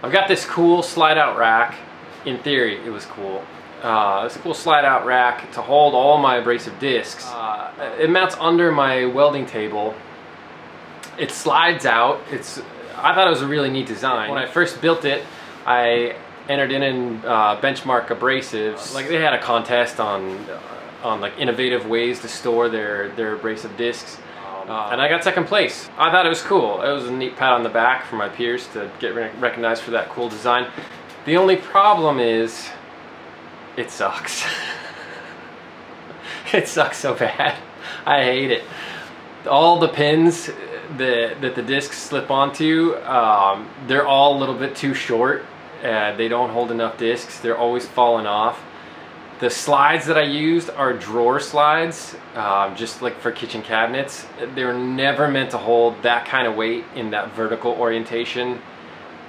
I've got this cool slide out rack. In theory, it was cool. It's a cool slide out rack to hold all my abrasive discs. It mounts under my welding table. It slides out. I thought it was a really neat design. When I first built it, I entered in benchmark abrasives. Like they had a contest on like innovative ways to store their abrasive discs. And I got second place. I thought it was cool. It was a neat pat on the back for my peers to get recognized for that cool design. The only problem is, it sucks. It sucks so bad. I hate it. All the pins that the discs slip onto, they're all a little bit too short. They don't hold enough discs. They're always falling off. The slides that I used are drawer slides, just like for kitchen cabinets. They were never meant to hold that kind of weight in that vertical orientation.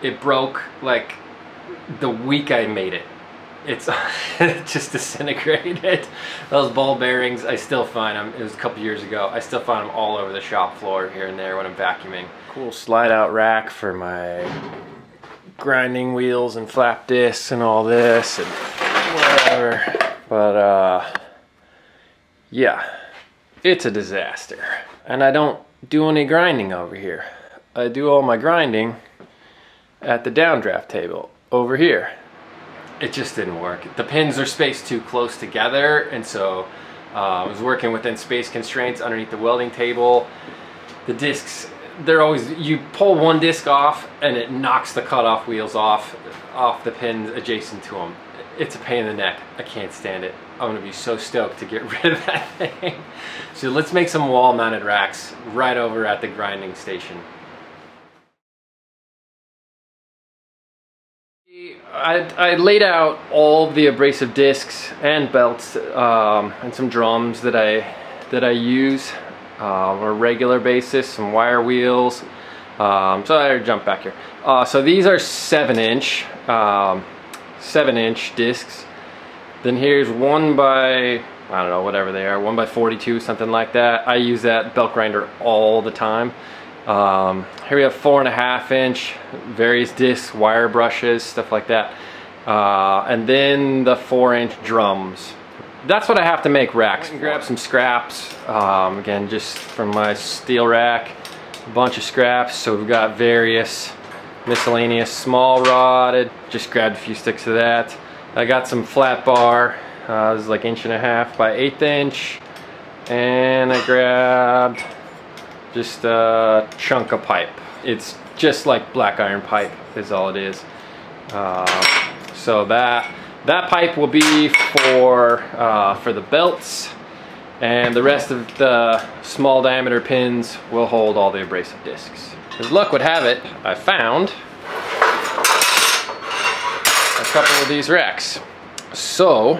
It broke like the week I made it. It just disintegrated. Those ball bearings, I still find them. It was a couple years ago. I still find them all over the shop floor here and there when I'm vacuuming. Cool slide out rack for my grinding wheels and flap discs and all this and whatever. But yeah, it's a disaster. And I don't do any grinding over here. I do all my grinding at the downdraft table over here. It just didn't work. The pins are spaced too close together, and so I was working within space constraints underneath the welding table. The discs, they're always, you pull one disc off and it knocks the cutoff wheels off the pins adjacent to them. It's a pain in the neck. I can't stand it. I'm gonna be so stoked to get rid of that thing. So let's make some wall mounted racks right over at the grinding station. I laid out all the abrasive discs and belts and some drums that I use on a regular basis, some wire wheels. So I jump back here. So these are 7-inch discs. Then here's 1 by, I don't know, whatever they are, 1 by 42, something like that. I use that belt grinder all the time. Here we have 4.5-inch, various discs, wire brushes, stuff like that. And then the 4-inch drums. That's what I have to make racks. Grab some scraps, again, just from my steel rack, a bunch of scraps. So we've got various miscellaneous small rod. Just grabbed a few sticks of that. I got some flat bar. This is like 1.5 by 1/8 inch. And I grabbed just a chunk of pipe. It's just like black iron pipe is all it is. So that pipe will be for the belts, and the rest of the small diameter pins will hold all the abrasive discs. As luck would have it, I found a couple of these racks. So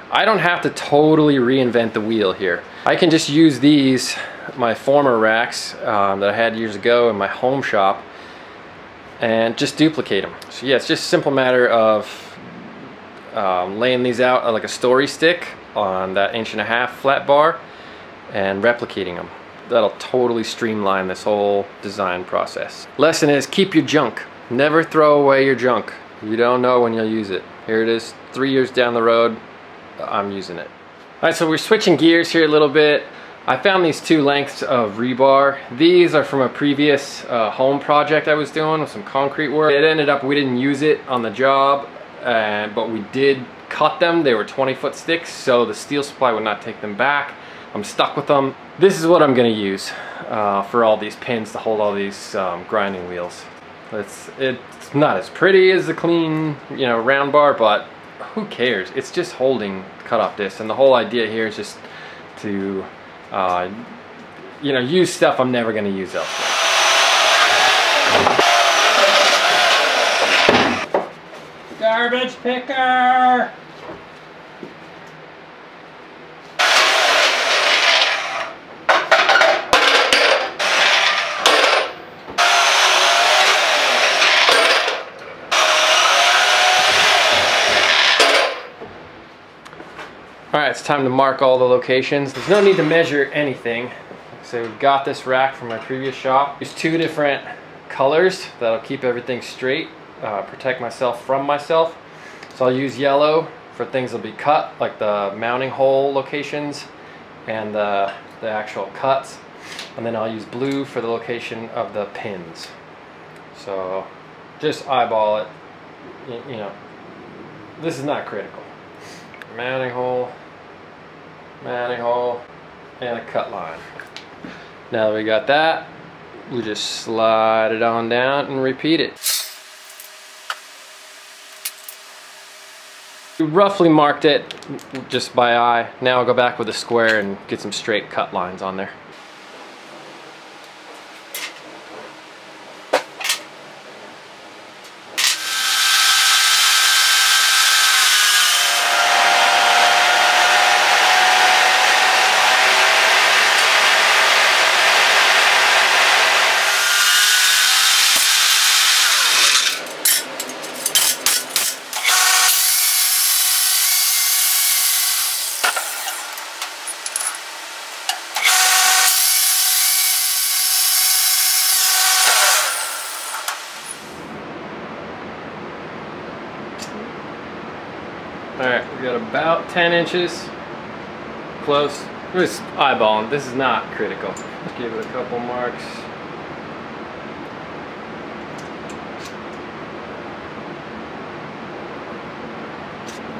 I don't have to totally reinvent the wheel here. I can just use these, my former racks that I had years ago in my home shop, and just duplicate them. So yeah, it's just a simple matter of laying these out like a story stick on that 1.5-inch flat bar and replicating them. That'll totally streamline this whole design process. Lesson is, keep your junk. Never throw away your junk. You don't know when you'll use it. Here it is, 3 years down the road, I'm using it. All right, so we're switching gears here a little bit. I found these 2 lengths of rebar. These are from a previous home project I was doing with some concrete work. It ended up we didn't use it on the job, but we did cut them. They were 20-foot sticks, so the steel supply would not take them back. I'm stuck with them. This is what I'm gonna use for all these pins to hold all these grinding wheels. It's not as pretty as the clean, you know, round bar, but who cares? It's just holding cutoff discs, and the whole idea here is just to you know, use stuff I'm never going to use elsewhere. Garbage picker! Alright, it's time to mark all the locations. There's no need to measure anything. So we've got this rack from my previous shop. There's 2 different colors that'll keep everything straight. protect myself from myself. So I'll use yellow for things that'll be cut, like the mounting hole locations and the actual cuts. And then I'll use blue for the location of the pins. So just eyeball it, you know, this is not critical. Mounting hole, and a cut line. Now that we got that, we just slide it on down and repeat it. We roughly marked it just by eye. Now I'll go back with a square and get some straight cut lines on there. Alright, we got about 10 inches. Close. We're just eyeballing. This is not critical. Let's give it a couple marks.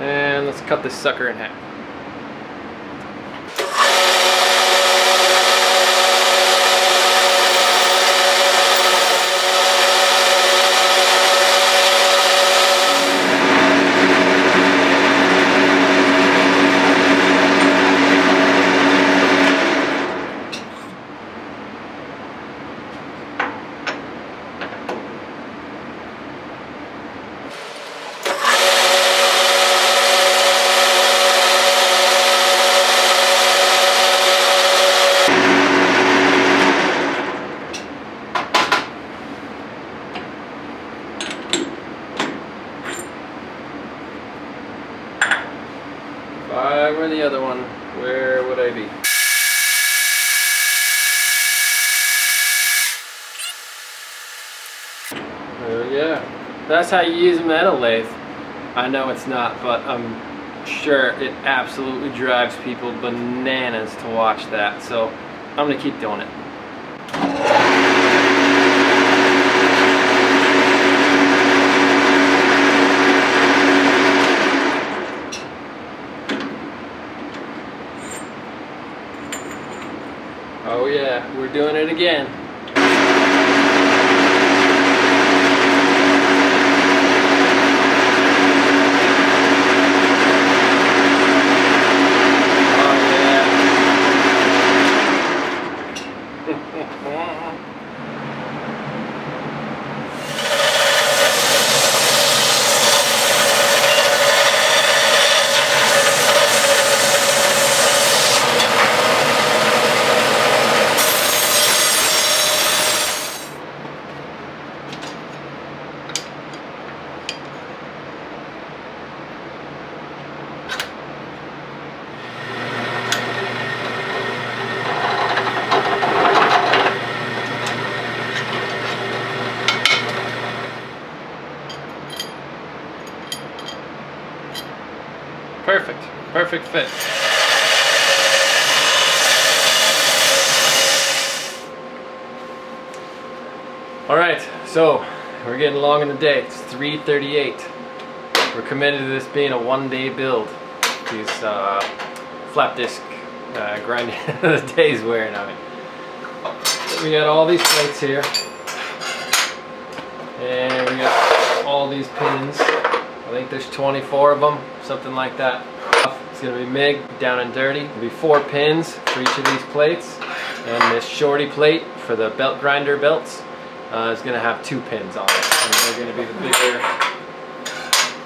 And let's cut this sucker in half. If I were the other one, where would I be? Yeah, that's how you use a metal lathe. I know it's not, but I'm sure it absolutely drives people bananas to watch that. So I'm gonna keep doing it. Oh yeah, we're doing it again. Perfect fit. All right, so we're getting along in the day. It's 3:38. We're committed to this being a one-day build. These flap disc grinding the day's wearing on me. We got all these plates here, and we got all these pins. I think there's 24 of them, something like that. It's going to be MIG, down and dirty. There'll be 4 pins for each of these plates, and this shorty plate for the belt grinder belts is going to have 2 pins on it, and they're going to be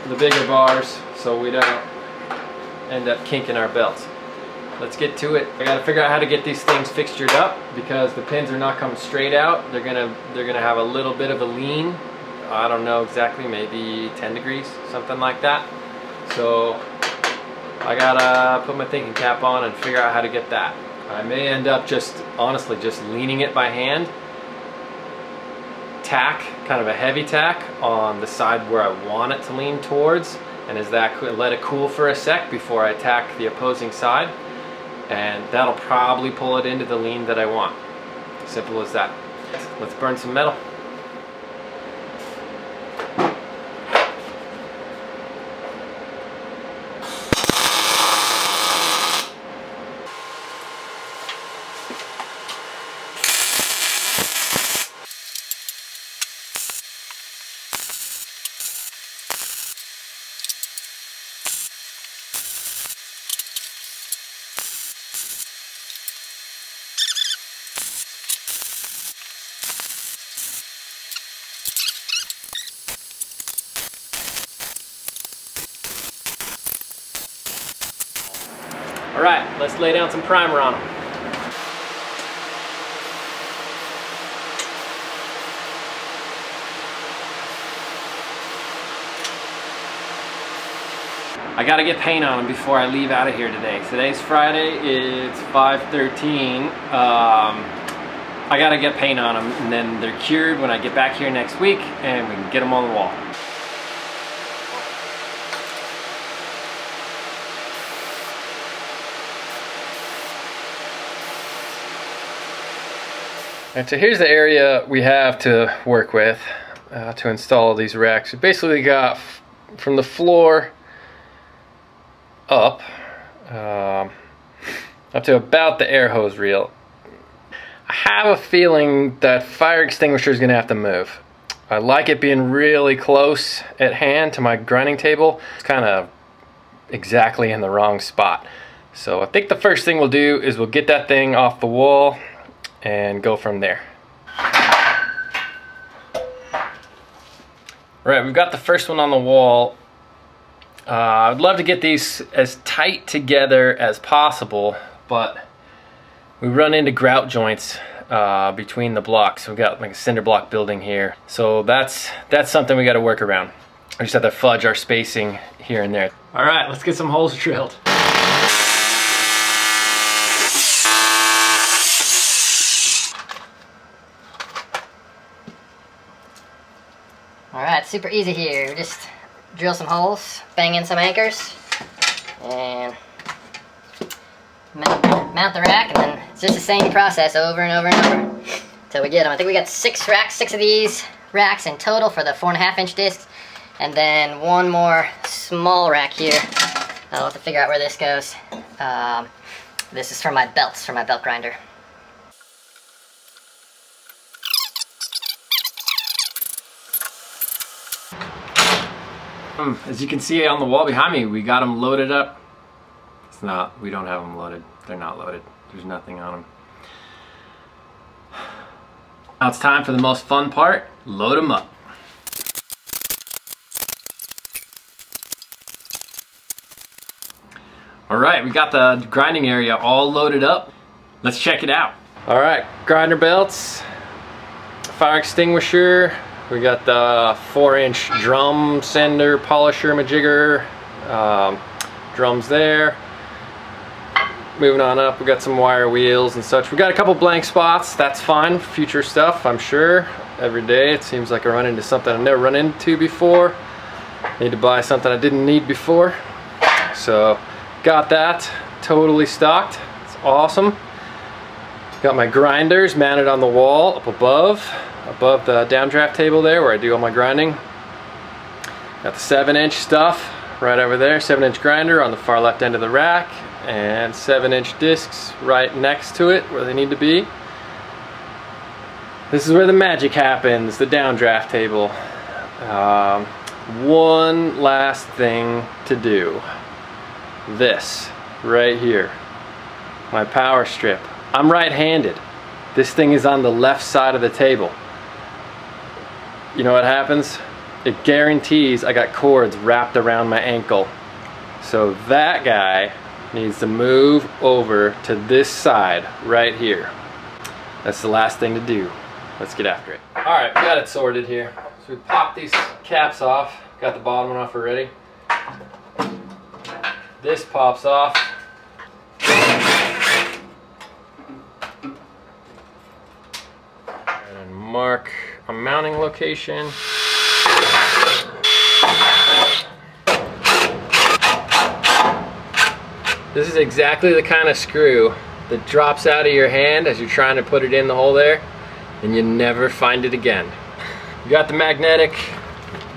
the bigger bars, so we don't end up kinking our belts. Let's get to it. I got to figure out how to get these things fixtured up because the pins are not coming straight out. They're gonna have a little bit of a lean. I don't know exactly, maybe 10 degrees, something like that. So I gotta put my thinking cap on and figure out how to get that. I may end up honestly just leaning it by hand tack, kind of a heavy tack on the side where I want it to lean towards, and as that let it cool for a sec before I tack the opposing side, and that'll probably pull it into the lean that I want. Simple as that. Let's burn some metal. All right, let's lay down some primer on them. I gotta get paint on them before I leave out of here today. Today's Friday, it's 5/13. I gotta get paint on them, and then they're cured when I get back here next week, and we can get them on the wall. And so here's the area we have to work with to install these racks. We basically got from the floor up to about the air hose reel. I have a feeling that fire extinguisher is going to have to move. I like it being really close at hand to my grinding table. It's kind of exactly in the wrong spot. So I think the first thing we'll do is we'll get that thing off the wall and go from there. Right, we've got the first one on the wall. I'd love to get these as tight together as possible, but we run into grout joints between the blocks. We've got like a cinder block building here, so that's something we got to work around. We just have to fudge our spacing here and there. All right, let's get some holes drilled. Alright, super easy here. Just drill some holes, bang in some anchors, and mount the rack, and then it's just the same process over and over and over until we get them. I think we got 6 racks, 6 of these racks in total for the 4.5-inch discs, and then one more small rack here. I'll have to figure out where this goes. This is for my belts, for my belt grinder. As you can see on the wall behind me, we got them loaded up. We don't have them loaded. They're not loaded. There's nothing on them. Now it's time for the most fun part. Load them up. All right, we got the grinding area all loaded up. Let's check it out. All right, grinder belts, fire extinguisher. We got the 4-inch drum sender, polisher, majigger, drums there. Moving on up, we got some wire wheels and such. We got a couple blank spots, that's fine. Future stuff, I'm sure. Every day it seems like I run into something I've never run into before. Need to buy something I didn't need before. So, got that totally stocked. It's awesome. Got my grinders mounted on the wall up above the downdraft table there where I do all my grinding. Got the 7-inch stuff right over there, 7-inch grinder on the far left end of the rack, and 7-inch discs right next to it where they need to be. This is where the magic happens, the downdraft table. One last thing to do. This right here, my power strip. I'm right-handed. This thing is on the left side of the table. You know what happens? It guarantees I got cords wrapped around my ankle. So that guy needs to move over to this side right here. That's the last thing to do. Let's get after it. All right, we got it sorted here. So we popped these caps off. Got the bottom one off already. This pops off. And mark a mounting location. This is exactly the kind of screw that drops out of your hand as you're trying to put it in the hole there, and you never find it again. We got the magnetic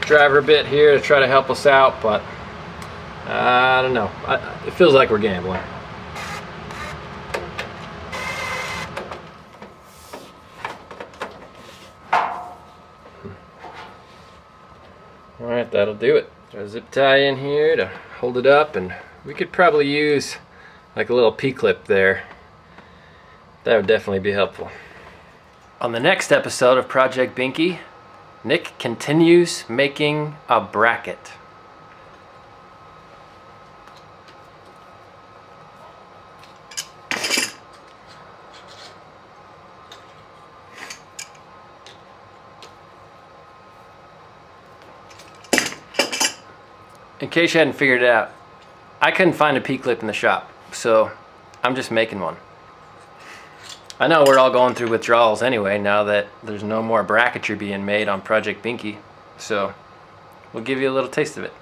driver bit here to try to help us out, but I don't know. It feels like we're gambling. Alright, that'll do it. Got a zip tie in here to hold it up, and we could probably use like a little P-clip there. That would definitely be helpful. On the next episode of Project Binky, Nick continues making a bracket. In case you hadn't figured it out, I couldn't find a P-clip in the shop, so I'm just making one. I know we're all going through withdrawals anyway now that there's no more bracketry being made on Project Binky, so we'll give you a little taste of it.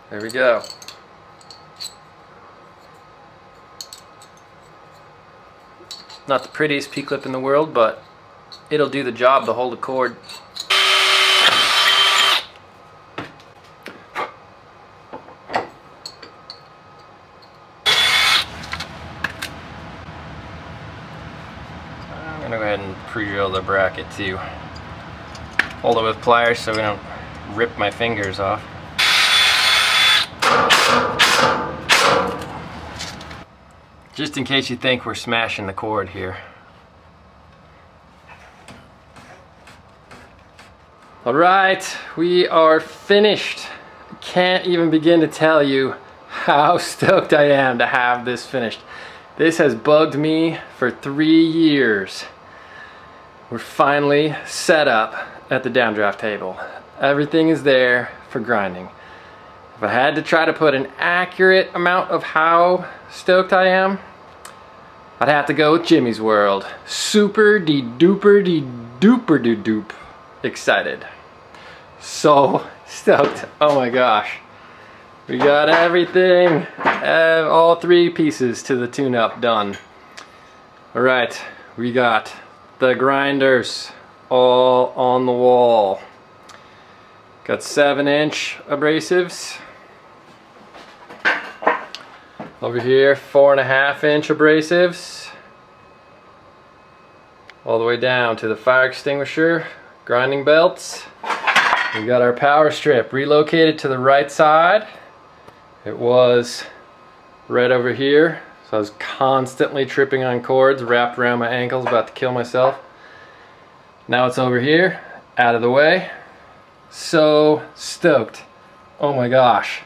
There we go. Not the prettiest P-clip in the world, but it'll do the job to hold the cord. I'm gonna go ahead and pre-drill the bracket too. Hold it with pliers so we don't rip my fingers off. Just in case you think we're smashing the cord here. Alright, we are finished. Can't even begin to tell you how stoked I am to have this finished. This has bugged me for 3 years. We're finally set up at the downdraft table. Everything is there for grinding. If I had to try to put an accurate amount of how stoked I am, I'd have to go with Jimmy's World. Super de duper de duper de doop excited. So stoked. Oh my gosh. We got everything, all 3 pieces to the tune-up done. Alright, we got the grinders all on the wall. Got 7-inch abrasives. Over here, 4.5-inch abrasives. All the way down to the fire extinguisher, grinding belts. We got our power strip relocated to the right side. It was right over here, so I was constantly tripping on cords wrapped around my ankles, about to kill myself. Now it's over here, out of the way. So stoked. Oh my gosh.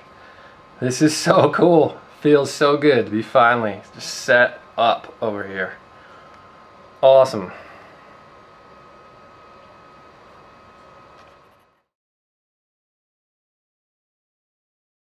This is so cool. Feels so good to be finally just set up over here. Awesome.